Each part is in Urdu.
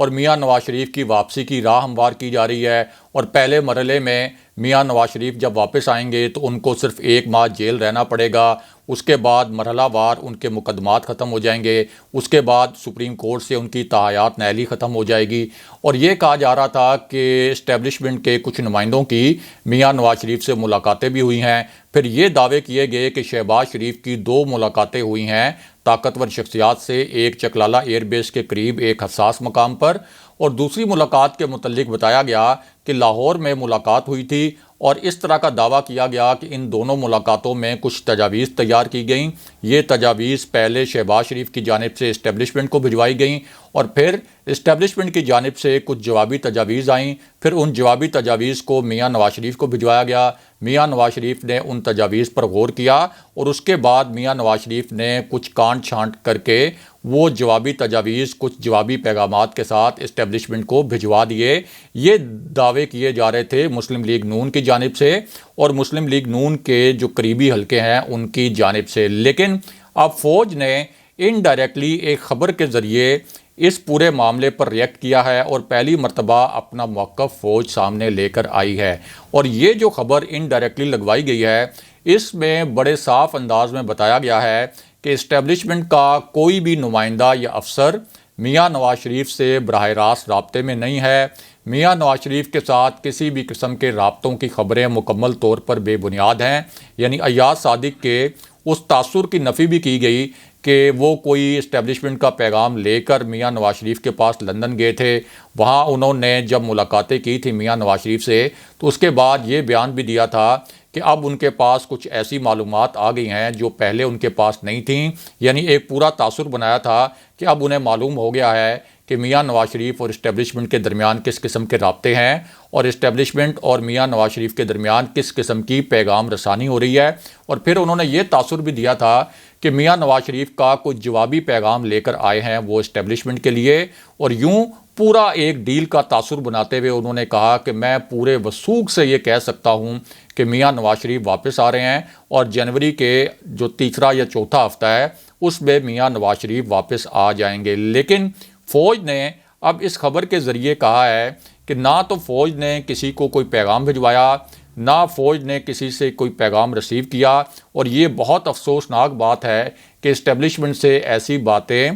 اور میاں نواز شریف کی واپسی کی راہ ہموار کی جا رہی ہے، اور پہلے مرحلے میں میاں نواز شریف جب واپس آئیں گے تو ان کو صرف 1 ماہ جیل رہنا پڑے گا، اس کے بعد مرحلہ وار ان کے مقدمات ختم ہو جائیں گے، اس کے بعد سپریم کورٹ سے ان کی تاحیات نااہلی ختم ہو جائے گی۔ اور یہ کہا جا رہا تھا کہ اسٹیبلشمنٹ کے کچھ نمائندوں کی میاں نواز شریف سے ملاقاتیں بھی ہوئی ہیں، پھر یہ دعوے کیے گئے کہ شہباز شریف کی 2 ملاقاتیں ہوئی ہیں طاقتور شخصیات سے، ایک چکلالہ ایئر بیس کے قریب ایک حساس مقام پر، اور دوسری ملاقات کے متعلق بتایا گیا کہ لاہور میں ملاقات ہوئی تھی، اور اس طرح کا دعویٰ کیا گیا کہ ان دونوں ملاقاتوں میں کچھ تجاویز تیار کی گئیں۔ یہ تجاویز پہلے شہباز شریف کی جانب سے اسٹیبلشمنٹ کو بھجوائی گئیں، اور پھر اسٹیبلشمنٹ کی جانب سے کچھ جوابی تجاویز آئیں، پھر ان جوابی تجاویز کو میاں نواز شریف کو بھجوایا گیا۔ میاں نواز شریف نے ان تجاویز پر غور کیا، اور اس کے بعد میاں نواز شریف نے کچھ کانٹ چھانٹ کر کے وہ جوابی تجاویز کچھ جوابی پیغامات کے ساتھ اسٹیبلشمنٹ کو بھجوا دیے۔ یہ دعوے کیے جا رہے تھے مسلم لیگ نون کی جانب سے اور مسلم لیگ نون کے جو قریبی حلقے ہیں ان کی جانب سے، لیکن اب فوج نے انڈائریکٹلی ایک خبر کے ذریعے اس پورے معاملے پر ریئیکٹ کیا ہے، اور پہلی مرتبہ اپنا موقف فوج سامنے لے کر آئی ہے۔ اور یہ جو خبر انڈائریکٹلی لگوائی گئی ہے، اس میں بڑے صاف انداز میں بتایا گیا ہے کہ اسٹیبلشمنٹ کا کوئی بھی نمائندہ یا افسر میاں نواز شریف سے براہ راست رابطے میں نہیں ہے۔ میاں نواز شریف کے ساتھ کسی بھی قسم کے رابطوں کی خبریں مکمل طور پر بے بنیاد ہیں، یعنی ایاز صادق کے اس تاثر کی نفی بھی کی گئی کہ وہ کوئی اسٹیبلشمنٹ کا پیغام لے کر میاں نواز شریف کے پاس لندن گئے تھے۔ وہاں انہوں نے جب ملاقاتیں کی تھی میاں نواز شریف سے، تو اس کے بعد یہ بیان بھی دیا تھا کہ اب ان کے پاس کچھ ایسی معلومات آ گئی ہیں جو پہلے ان کے پاس نہیں تھیں، یعنی ایک پورا تاثر بنایا تھا کہ اب انہیں معلوم ہو گیا ہے کہ میاں نواز شریف اور اسٹیبلشمنٹ کے درمیان کس قسم کے رابطے ہیں، اور اسٹیبلشمنٹ اور میاں نواز شریف کے درمیان کس قسم کی پیغام رسانی ہو رہی ہے۔ اور پھر انہوں نے یہ تاثر بھی دیا تھا کہ میاں نواز شریف کا کچھ جوابی پیغام لے کر آئے ہیں وہ اسٹیبلشمنٹ کے لیے، اور یوں پورا ایک ڈیل کا تاثر بناتے ہوئے انہوں نے کہا کہ میں پورے وثوق سے یہ کہہ سکتا ہوں کہ میاں نواز شریف واپس آ رہے ہیں، اور جنوری کے جو تیسرا یا چوتھا ہفتہ ہے اس میں میاں نواز شریف واپس آ جائیں گے۔ لیکن فوج نے اب اس خبر کے ذریعے کہا ہے کہ نہ تو فوج نے کسی کو کوئی پیغام بھجوایا، نہ فوج نے کسی سے کوئی پیغام ریسیو کیا، اور یہ بہت افسوسناک بات ہے کہ اسٹیبلشمنٹ سے ایسی باتیں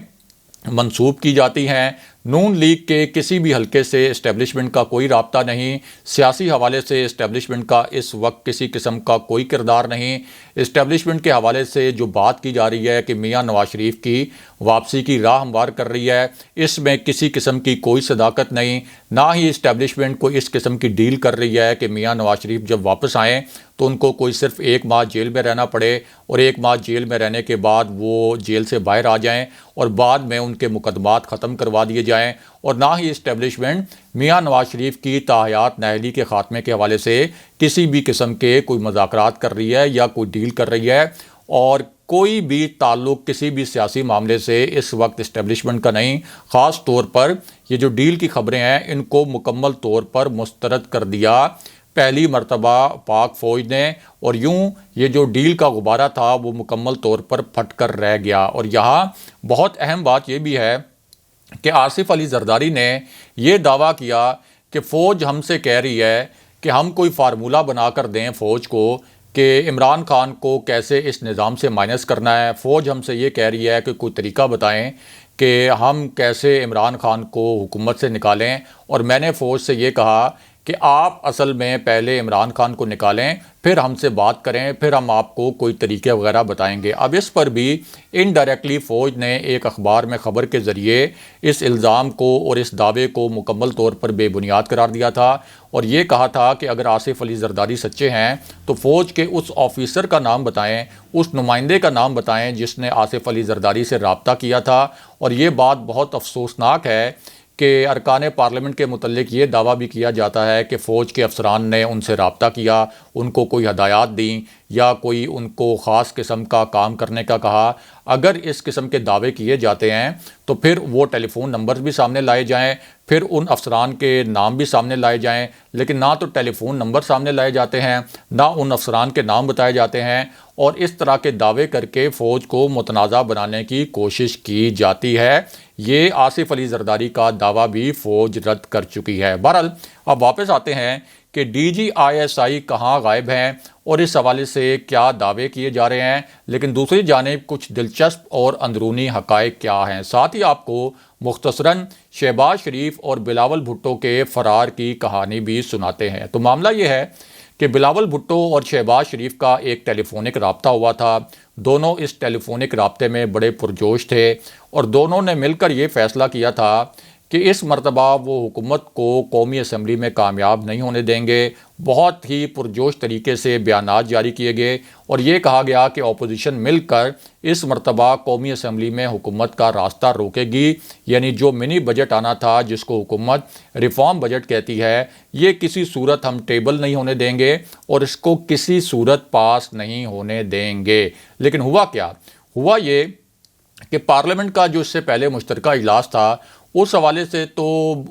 منسوب کی جاتی ہیں۔ نون لیگ کے کسی بھی حلقے سے اسٹیبلشمنٹ کا کوئی رابطہ نہیں، سیاسی حوالے سے اسٹیبلشمنٹ کا اس وقت کسی قسم کا کوئی کردار نہیں۔ اسٹیبلشمنٹ کے حوالے سے جو بات کی جا رہی ہے کہ میاں نواز شریف کی واپسی کی راہ ہموار کر رہی ہے، اس میں کسی قسم کی کوئی صداقت نہیں، نہ ہی اسٹیبلشمنٹ کو اس قسم کی ڈیل کر رہی ہے کہ میاں نواز شریف جب واپس آئیں تو ان کو کوئی صرف 1 ماہ جیل میں رہنا پڑے، اور 1 ماہ جیل میں رہنے کے بعد وہ جیل سے باہر آ جائیں اور بعد میں ان کے مقدمات ختم کروا دیے جائیں، اور نہ ہی اسٹیبلشمنٹ میاں نواز شریف کی تاحیات نااہلی کے خاتمے کے حوالے سے کسی بھی قسم کے کوئی مذاکرات کر رہی ہے یا کوئی ڈیل کر رہی ہے، اور کوئی بھی تعلق کسی بھی سیاسی معاملے سے اس وقت اسٹیبلشمنٹ کا نہیں۔ خاص طور پر یہ جو ڈیل کی خبریں ہیں ان کو مکمل طور پر مسترد کر دیا پہلی مرتبہ پاک فوج نے، اور یوں یہ جو ڈیل کا غبارہ تھا وہ مکمل طور پر پھٹ کر رہ گیا۔ اور یہاں بہت اہم بات یہ بھی ہے کہ آصف علی زرداری نے یہ دعویٰ کیا کہ فوج ہم سے کہہ رہی ہے کہ ہم کوئی فارمولہ بنا کر دیں فوج کو کہ عمران خان کو کیسے اس نظام سے مائنس کرنا ہے۔ فوج ہم سے یہ کہہ رہی ہے کہ کوئی طریقہ بتائیں کہ ہم کیسے عمران خان کو حکومت سے نکالیں، اور میں نے فوج سے یہ کہا کہ آپ اصل میں پہلے عمران خان کو نکالیں، پھر ہم سے بات کریں، پھر ہم آپ کو کوئی طریقے وغیرہ بتائیں گے۔ اب اس پر بھی انڈائریکٹلی فوج نے ایک اخبار میں خبر کے ذریعے اس الزام کو اور اس دعوے کو مکمل طور پر بے بنیاد قرار دیا تھا، اور یہ کہا تھا کہ اگر آصف علی زرداری سچے ہیں تو فوج کے اس آفیسر کا نام بتائیں، اس نمائندے کا نام بتائیں جس نے آصف علی زرداری سے رابطہ کیا تھا۔ اور یہ بات بہت افسوسناک ہے کہ ارکان پارلیمنٹ کے متعلق یہ دعویٰ بھی کیا جاتا ہے کہ فوج کے افسران نے ان سے رابطہ کیا، ان کو کوئی ہدایات دیں یا کوئی ان کو خاص قسم کا کام کرنے کا کہا۔ اگر اس قسم کے دعوے کیے جاتے ہیں تو پھر وہ ٹیلی فون نمبر بھی سامنے لائے جائیں، پھر ان افسران کے نام بھی سامنے لائے جائیں، لیکن نہ تو ٹیلی فون نمبر سامنے لائے جاتے ہیں، نہ ان افسران کے نام بتائے جاتے ہیں، اور اس طرح کے دعوے کر کے فوج کو متنازع بنانے کی کوشش کی جاتی ہے۔ یہ آصف علی زرداری کا دعویٰ بھی فوج رد کر چکی ہے۔ بہرحال اب واپس آتے ہیں کہ ڈی جی آئی ایس آئی کہاں غائب ہیں اور اس حوالے سے کیا دعوے کیے جا رہے ہیں، لیکن دوسری جانب کچھ دلچسپ اور اندرونی حقائق کیا ہیں۔ ساتھ ہی آپ کو مختصراً شہباز شریف اور بلاول بھٹو کے فرار کی کہانی بھی سناتے ہیں۔ تو معاملہ یہ ہے کہ بلاول بھٹو اور شہباز شریف کا ایک ٹیلی فونک رابطہ ہوا تھا۔ دونوں اس ٹیلی فونک رابطے میں بڑے پرجوش تھے اور دونوں نے مل کر یہ فیصلہ کیا تھا کہ اس مرتبہ وہ حکومت کو قومی اسمبلی میں کامیاب نہیں ہونے دیں گے۔ بہت ہی پرجوش طریقے سے بیانات جاری کیے گئے اور یہ کہا گیا کہ اپوزیشن مل کر اس مرتبہ قومی اسمبلی میں حکومت کا راستہ روکے گی، یعنی جو منی بجٹ آنا تھا جس کو حکومت ریفارم بجٹ کہتی ہے، یہ کسی صورت ہم ٹیبل نہیں ہونے دیں گے اور اس کو کسی صورت پاس نہیں ہونے دیں گے۔ لیکن ہوا کیا؟ ہوا یہ کہ پارلیمنٹ کا جو اس سے پہلے مشترکہ اجلاس تھا، اس حوالے سے تو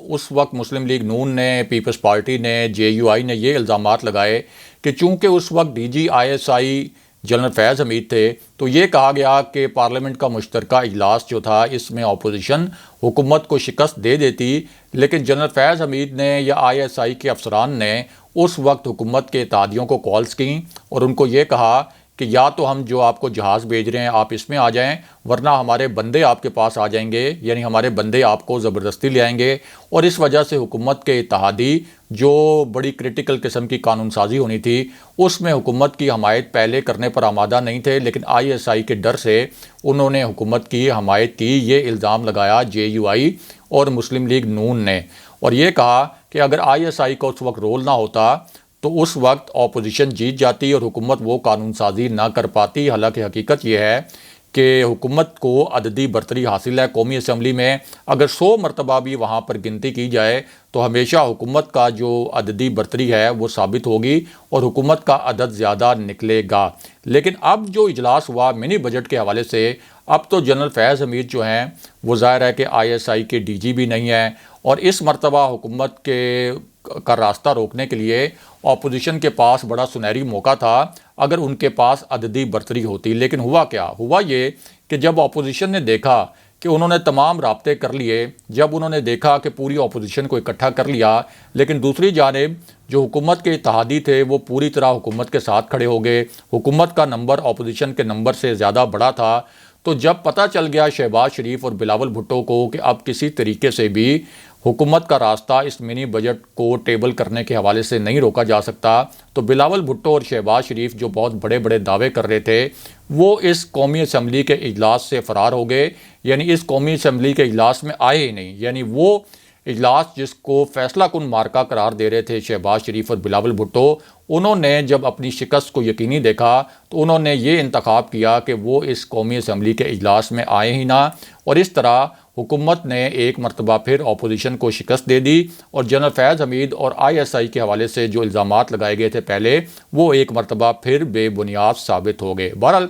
اس وقت مسلم لیگ نون نے، پیپلز پارٹی نے، جے یو آئی نے یہ الزامات لگائے کہ چونکہ اس وقت D G I S I general Faiz Hameed تھے، تو یہ کہا گیا کہ پارلیمنٹ کا مشترکہ اجلاس جو تھا اس میں اپوزیشن حکومت کو شکست دے دیتی، لیکن جنرل فیض حمید نے یا آئی ایس آئی کے افسران نے اس وقت حکومت کے اتحادیوں کو کالز کیں اور ان کو یہ کہا کہ یا تو ہم جو آپ کو جہاز بھیج رہے ہیں آپ اس میں آ جائیں، ورنہ ہمارے بندے آپ کے پاس آ جائیں گے، یعنی ہمارے بندے آپ کو زبردستی لے آئیں گے۔ اور اس وجہ سے حکومت کے اتحادی جو بڑی کریٹیکل قسم کی قانون سازی ہونی تھی اس میں حکومت کی حمایت پہلے کرنے پر آمادہ نہیں تھے، لیکن آئی ایس آئی کے ڈر سے انہوں نے حکومت کی حمایت کی۔ یہ الزام لگایا جے یو آئی اور مسلم لیگ نون نے، اور یہ کہا کہ اگر آئی ایس آئی کا اس وقت رول نہ ہوتا تو اس وقت اپوزیشن جیت جاتی اور حکومت وہ قانون سازی نہ کر پاتی۔ حالانکہ حقیقت یہ ہے کہ حکومت کو عددی برتری حاصل ہے قومی اسمبلی میں۔ اگر 100 مرتبہ بھی وہاں پر گنتی کی جائے تو ہمیشہ حکومت کا جو عددی برتری ہے وہ ثابت ہوگی اور حکومت کا عدد زیادہ نکلے گا۔ لیکن اب جو اجلاس ہوا منی بجٹ کے حوالے سے، اب تو جنرل فیض حمید جو ہیں وہ ظاہر ہے کہ آئی ایس آئی کے ڈی جی بھی نہیں ہیں، اور اس مرتبہ حکومت کا راستہ روکنے کے لیے اپوزیشن کے پاس بڑا سنہری موقع تھا اگر ان کے پاس عددی برتری ہوتی۔ لیکن ہوا کیا؟ ہوا یہ کہ جب اپوزیشن نے دیکھا کہ انہوں نے تمام رابطے کر لیے، جب انہوں نے دیکھا کہ پوری اپوزیشن کو اکٹھا کر لیا، لیکن دوسری جانب جو حکومت کے اتحادی تھے وہ پوری طرح حکومت کے ساتھ کھڑے ہو گئے، حکومت کا نمبر اپوزیشن کے نمبر سے زیادہ بڑا تھا، تو جب پتہ چل گیا شہباز شریف اور بلاول بھٹو کو کہ اب کسی طریقے سے بھی حکومت کا راستہ اس منی بجٹ کو ٹیبل کرنے کے حوالے سے نہیں روکا جا سکتا، تو بلاول بھٹو اور شہباز شریف جو بہت بڑے بڑے دعوے کر رہے تھے وہ اس قومی اسمبلی کے اجلاس سے فرار ہو گئے، یعنی اس قومی اسمبلی کے اجلاس میں آئے ہی نہیں۔ یعنی وہ اجلاس جس کو فیصلہ کن مارکہ قرار دے رہے تھے شہباز شریف اور بلاول بھٹو، انہوں نے جب اپنی شکست کو یقینی دیکھا تو انہوں نے یہ انتخاب کیا کہ وہ اس قومی اسمبلی کے اجلاس میں آئے ہی نہ، اور اس طرح حکومت نے ایک مرتبہ پھر اپوزیشن کو شکست دے دی، اور جنرل فیض حمید اور آئی ایس آئی کے حوالے سے جو الزامات لگائے گئے تھے پہلے، وہ ایک مرتبہ پھر بے بنیاد ثابت ہو گئے۔ بہرحال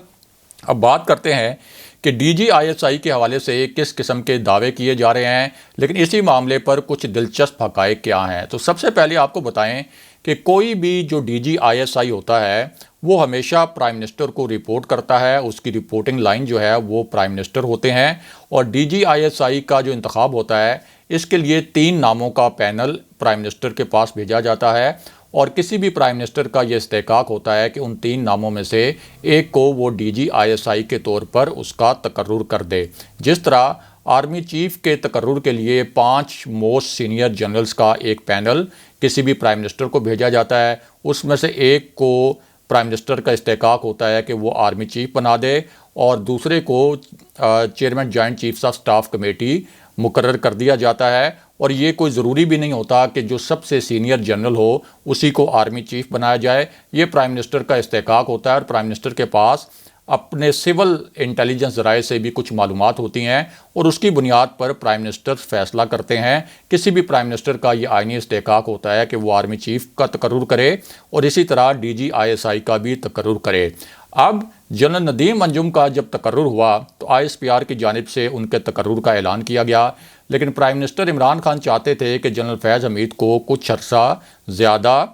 اب بات کرتے ہیں کہ ڈی جی آئی ایس آئی کے حوالے سے کس قسم کے دعوے کیے جا رہے ہیں، لیکن اسی معاملے پر کچھ دلچسپ حقائق کیا ہیں۔ تو سب سے پہلے آپ کو بتائیں کہ کوئی بھی جو ڈی جی آئی ایس آئی ہوتا ہے وہ ہمیشہ پرائم منسٹر کو رپورٹ کرتا ہے، اس کی رپورٹنگ لائن جو ہے وہ پرائم منسٹر ہوتے ہیں، اور ڈی جی آئی ایس آئی کا جو انتخاب ہوتا ہے اس کے لیے 3 ناموں کا پینل پرائم منسٹر کے پاس بھیجا جاتا ہے، اور کسی بھی پرائم منسٹر کا یہ استحقاق ہوتا ہے کہ ان 3 ناموں میں سے ایک کو وہ ڈی جی آئی ایس آئی کے طور پر اس کا تقرر کر دے۔ جس طرح آرمی چیف کے تقرر کے لیے 5 موسٹ سینئر جنرلز کا ایک پینل کسی بھی پرائم منسٹر کو بھیجا جاتا ہے، اس میں سے ایک کو پرائم منسٹر کا استحقاق ہوتا ہے کہ وہ آرمی چیف بنا دے، اور دوسرے کو chairman joint chiefs of staff committee مقرر کر دیا جاتا ہے، اور یہ کوئی ضروری بھی نہیں ہوتا کہ جو سب سے سینئر جنرل ہو اسی کو آرمی چیف بنایا جائے۔ یہ پرائم منسٹر کا استحقاق ہوتا ہے، اور پرائم منسٹر کے پاس اپنے سول انٹیلیجنس ذرائع سے بھی کچھ معلومات ہوتی ہیں، اور اس کی بنیاد پر پرائم منسٹر فیصلہ کرتے ہیں۔ کسی بھی پرائم منسٹر کا یہ آئینی استحقاق ہوتا ہے کہ وہ آرمی چیف کا تقرر کرے، اور اسی طرح ڈی جی آئی ایس آئی کا بھی تقرر کرے۔ اب جنرل ندیم انجم کا جب تقرر ہوا تو آئی ایس پی آر کی جانب سے ان کے تقرر کا اعلان کیا گیا، لیکن پرائم منسٹر عمران خان چاہتے تھے کہ جنرل فیض حمید کو کچھ عرصہ زیادہ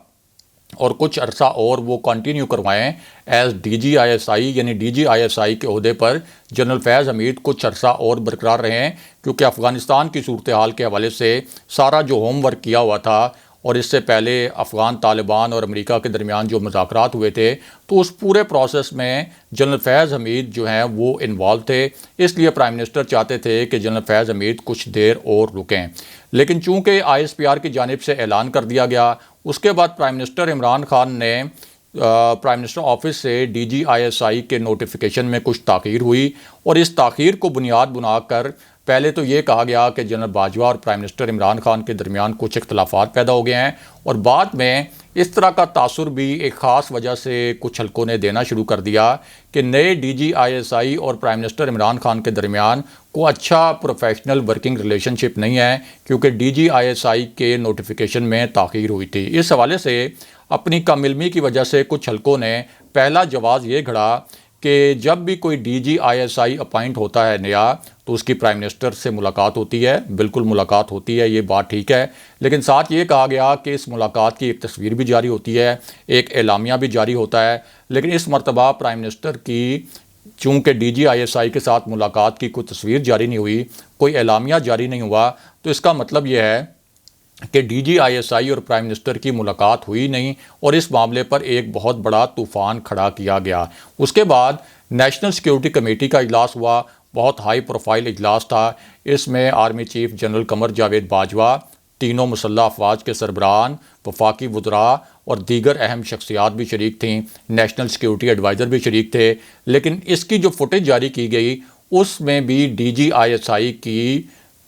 اور کچھ عرصہ اور وہ کنٹینیو کروائیں ایز DGISI، یعنی DGISI کے عہدے پر جنرل فیض حمید کچھ عرصہ اور برقرار رہیں، کیونکہ افغانستان کی صورتحال کے حوالے سے سارا جو ہوم ورک کیا ہوا تھا اور اس سے پہلے افغان طالبان اور امریکہ کے درمیان جو مذاکرات ہوئے تھے، تو اس پورے پروسیس میں جنرل فیض حمید جو ہیں وہ انوالو تھے۔ اس لیے پرائم منسٹر چاہتے تھے کہ جنرل فیض حمید کچھ دیر اور رکیں، لیکن چونکہ ISPR کی جانب سے اعلان کر دیا گیا، اس کے بعد پرائم منسٹر عمران خان نے پرائم منسٹر آفس سے DGISI کے نوٹیفیکیشن میں کچھ تاخیر ہوئی، اور اس تاخیر کو بنیاد بنا کر پہلے تو یہ کہا گیا کہ جنرل باجوہ اور پرائم منسٹر عمران خان کے درمیان کچھ اختلافات پیدا ہو گئے ہیں، اور بعد میں اس طرح کا تاثر بھی ایک خاص وجہ سے کچھ حلقوں نے دینا شروع کر دیا کہ نئے DGISI اور پرائم منسٹر عمران خان کے درمیان کو اچھا پروفیشنل ورکنگ ریلیشن شپ نہیں ہے، کیونکہ DGISI کے نوٹیفیکیشن میں تاخیر ہوئی تھی۔ اس حوالے سے اپنی کم علمی کی وجہ سے کچھ حلقوں نے پہلا جواز یہ گھڑا کہ جب بھی کوئی DGISI اپائنٹ ہوتا ہے نیا، تو اس کی پرائم منسٹر سے ملاقات ہوتی ہے، بالکل ملاقات ہوتی ہے، یہ بات ٹھیک ہے، لیکن ساتھ یہ کہا گیا کہ اس ملاقات کی ایک تصویر بھی جاری ہوتی ہے، ایک اعلامیہ بھی جاری ہوتا ہے، لیکن اس مرتبہ پرائم منسٹر کی چونکہ DGISI کے ساتھ ملاقات کی کوئی تصویر جاری نہیں ہوئی، کوئی اعلامیہ جاری نہیں ہوا، تو اس کا مطلب یہ ہے کہ DGISI اور پرائم منسٹر کی ملاقات ہوئی نہیں، اور اس معاملے پر ایک بہت بڑا طوفان کھڑا کیا گیا۔ اس کے بعد نیشنل سیکیورٹی کمیٹی کا اجلاس ہوا، بہت ہائی پروفائل اجلاس تھا۔ اس میں army chief general Qamar Javed Bajwa, تینوں مسلح افواج کے سربراہان، وفاقی وزراء اور دیگر اہم شخصیات بھی شریک تھیں، نیشنل سیکیورٹی ایڈوائزر بھی شریک تھے، لیکن اس کی جو فوٹیج جاری کی گئی اس میں بھی DGISI کی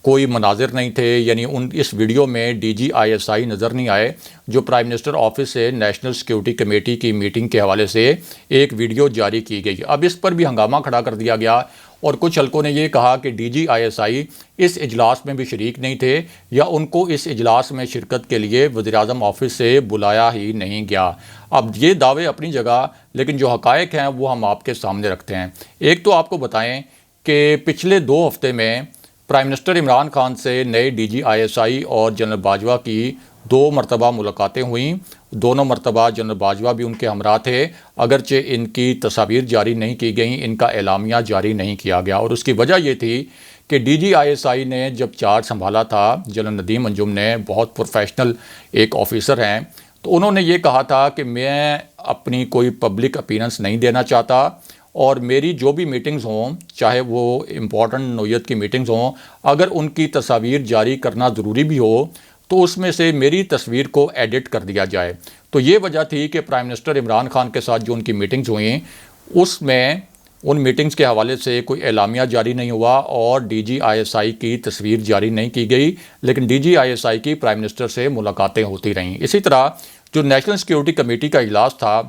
کوئی مناظر نہیں تھے، یعنی اس ویڈیو میں DGISI نظر نہیں آئے، جو پرائم منسٹر آفس سے نیشنل سیکیورٹی کمیٹی کی میٹنگ کے حوالے سے ایک ویڈیو جاری کی گئی۔ اب اس پر بھی ہنگامہ کھڑا کر دیا گیا، اور کچھ حلقوں نے یہ کہا کہ DGISI اس اجلاس میں بھی شریک نہیں تھے، یا ان کو اس اجلاس میں شرکت کے لیے وزیراعظم آفس سے بلایا ہی نہیں گیا۔ اب یہ دعوے اپنی جگہ، لیکن جو حقائق ہیں وہ ہم آپ کے سامنے رکھتے ہیں۔ ایک تو آپ کو بتائیں کہ پچھلے 2 ہفتے میں پرائم منسٹر عمران خان سے نئے DGISI اور جنرل باجوہ کی 2 مرتبہ ملاقاتیں ہوئیں، دونوں مرتبہ جنرل باجوہ بھی ان کے ہمراہ تھے، اگرچہ ان کی تصاویر جاری نہیں کی گئیں، ان کا اعلامیہ جاری نہیں کیا گیا، اور اس کی وجہ یہ تھی کہ DGISI نے جب چارج سنبھالا تھا، جنرل ندیم انجم نے، بہت پروفیشنل ایک آفیسر ہیں، تو انہوں نے یہ کہا تھا کہ میں اپنی کوئی پبلک اپیرنس نہیں دینا چاہتا، اور میری جو بھی میٹنگز ہوں، چاہے وہ امپورٹنٹ نوعیت کی میٹنگز ہوں، اگر ان کی تصاویر جاری کرنا ضروری بھی ہو تو اس میں سے میری تصویر کو ایڈٹ کر دیا جائے۔ تو یہ وجہ تھی کہ پرائم منسٹر عمران خان کے ساتھ جو ان کی میٹنگز ہوئیں، اس میں ان میٹنگز کے حوالے سے کوئی اعلامیہ جاری نہیں ہوا اور DGISI کی تصویر جاری نہیں کی گئی، لیکن DGISI کی پرائم منسٹر سے ملاقاتیں ہوتی رہیں۔ اسی طرح جو نیشنل سیکیورٹی کمیٹی کا اجلاس تھا،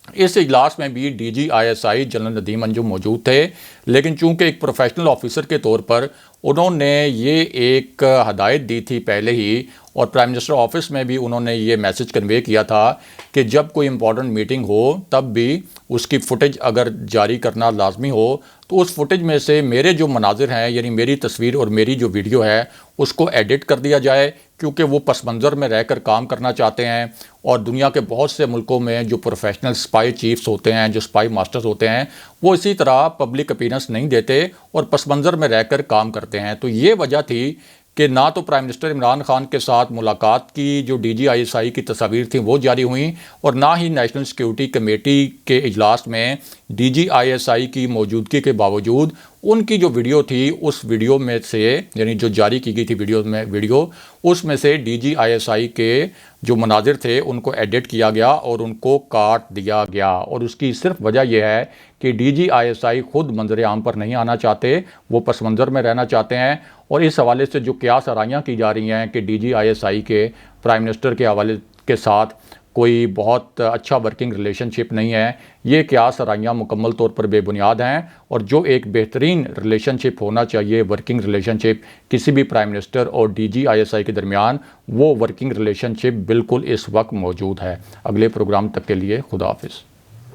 اس اجلاس میں بھی DGISI جنرل ندیم انجم موجود تھے، لیکن چونکہ ایک پروفیشنل آفیسر کے طور پر انہوں نے یہ ایک ہدایت دی تھی پہلے ہی، اور پرائم منسٹر آفس میں بھی انہوں نے یہ میسج کنوے کیا تھا کہ جب کوئی امپورٹنٹ میٹنگ ہو تب بھی اس کی فوٹیج اگر جاری کرنا لازمی ہو تو اس فوٹیج میں سے میرے جو مناظر ہیں، یعنی میری تصویر اور میری جو ویڈیو ہے، اس کو ایڈٹ کر دیا جائے، کیونکہ وہ پس منظر میں رہ کر کام کرنا چاہتے ہیں، اور دنیا کے بہت سے ملکوں میں جو پروفیشنل اسپائی چیفز ہوتے ہیں، جو اسپائی ماسٹرز ہوتے ہیں، وہ اسی طرح پبلک اپیرنس نہیں دیتے اور پس منظر میں رہ کر کام کرتے ہیں۔ تو یہ وجہ تھی کہ نہ تو پرائم منسٹر عمران خان کے ساتھ ملاقات کی جو DGISI کی تصاویر تھیں وہ جاری ہوئیں، اور نہ ہی نیشنل سیکیورٹی کمیٹی کے اجلاس میں DGISI کی موجودگی کے باوجود ان کی جو ویڈیو تھی، اس ویڈیو میں سے، یعنی جو جاری کی گئی تھی ویڈیو اس میں سے DGISI کے جو مناظر تھے ان کو ایڈٹ کیا گیا اور ان کو کاٹ دیا گیا، اور اس کی صرف وجہ یہ ہے کہ DGISI خود منظر عام پر نہیں آنا چاہتے، وہ پس منظر میں رہنا چاہتے ہیں، اور اس حوالے سے جو قیاس آرائیاں کی جا رہی ہیں کہ DGISI کے پرائم منسٹر کے حوالے کے ساتھ کوئی بہت اچھا ورکنگ ریلیشن شپ نہیں ہے، یہ قیاس آرائیاں مکمل طور پر بے بنیاد ہیں، اور جو ایک بہترین ریلیشن شپ ہونا چاہیے، ورکنگ ریلیشن شپ کسی بھی پرائم منسٹر اور DGISI کے درمیان، وہ ورکنگ ریلیشن شپ بالکل اس وقت موجود ہے۔ اگلے پروگرام تک کے لیے خدا حافظ۔